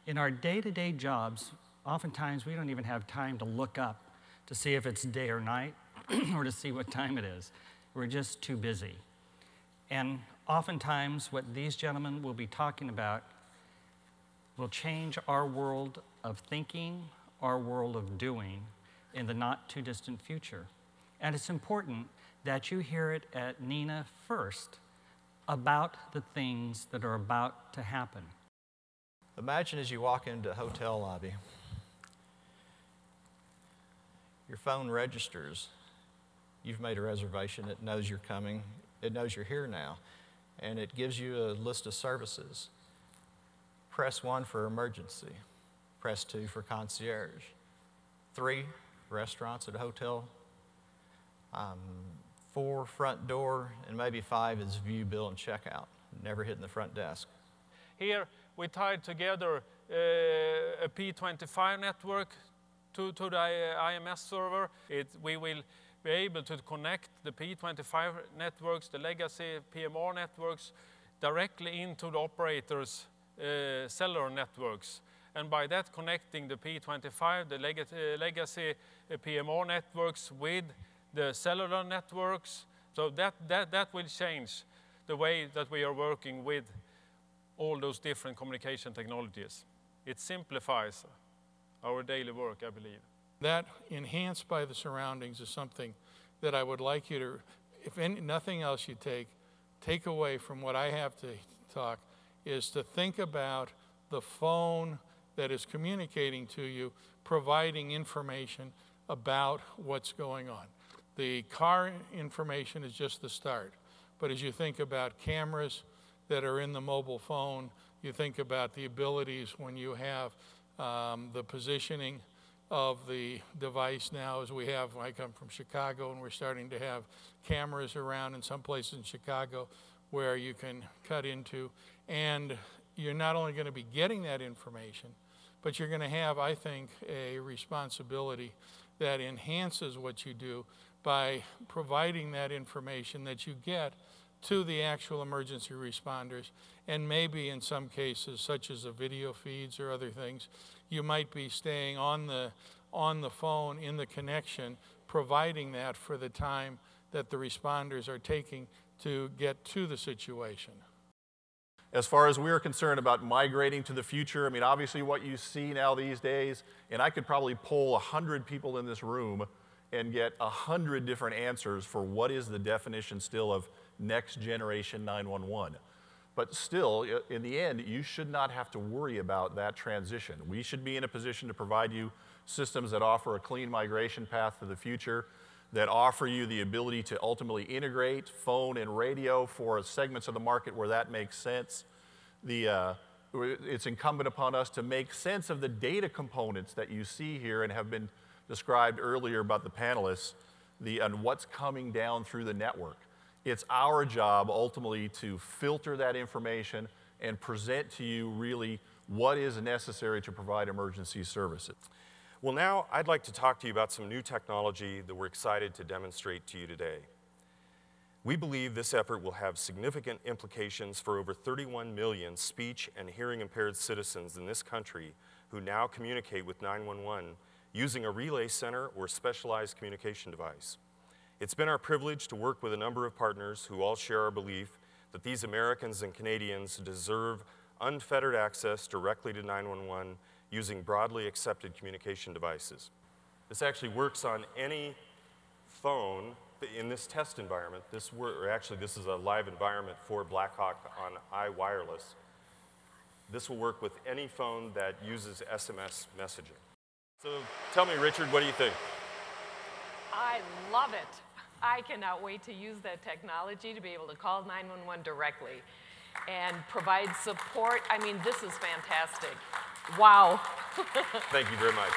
In our day-to-day jobs, oftentimes we don't even have time to look up to see if it's day or night or to see what time it is. We're just too busy. And oftentimes what these gentlemen will be talking about will change our world of thinking, our world of doing in the not too distant future. And it's important that you hear it at NENA first about the things that are about to happen. Imagine as you walk into a hotel lobby, your phone registers. You've made a reservation. It knows you're coming. It knows you're here now. And it gives you a list of services. Press 1 for emergency. Press 2 for concierge. 3, restaurants at a hotel. 4, front door. And maybe 5 is view, bill, and checkout. Never hitting the front desk. Here we tied together a P25 network to the IMS server. We will be able to connect the P25 networks, the legacy PMR networks, directly into the operator's cellular networks. And by that, connecting the P25, the legacy PMR networks with the cellular networks. So that will change the way that we are working with all those different communication technologies. It simplifies our daily work, I believe. That enhanced by the surroundings is something that I would like you to, if nothing else you take away from what I have to talk, is to think about the phone that is communicating to you, providing information about what's going on. The car information is just the start. But as you think about cameras that are in the mobile phone, you think about the abilities when you have the positioning of the device now, as we have. I come from Chicago, and we're starting to have cameras around in some places in Chicago where you can cut into, and you're not only going to be getting that information, but you're going to have, I think, a responsibility that enhances what you do by providing that information that you get to the actual emergency responders. And maybe in some cases, such as the video feeds or other things, you might be staying on the phone in the connection, providing that for the time that the responders are taking to get to the situation. As far as we're concerned about migrating to the future, I mean, obviously what you see now these days, and I could probably poll 100 people in this room and get 100 different answers for what is the definition still of next generation 911. But still, in the end, you should not have to worry about that transition. We should be in a position to provide you systems that offer a clean migration path to the future, that offer you the ability to ultimately integrate phone and radio for segments of the market where that makes sense. It's incumbent upon us to make sense of the data components that you see here and have been described earlier about the panelists, and what's coming down through the network. It's our job ultimately to filter that information and present to you really what is necessary to provide emergency services. Well, now I'd like to talk to you about some new technology that we're excited to demonstrate to you today. We believe this effort will have significant implications for over 31 million speech and hearing impaired citizens in this country who now communicate with 911 using a relay center or specialized communication device. It's been our privilege to work with a number of partners who all share our belief that these Americans and Canadians deserve unfettered access directly to 911 using broadly accepted communication devices. This actually works on any phone in this test environment. This is a live environment for Blackhawk on iWireless. This will work with any phone that uses SMS messaging. So tell me, Richard, what do you think? I love it. I cannot wait to use that technology to be able to call 911 directly and provide support. I mean, this is fantastic. Wow. Thank you very much.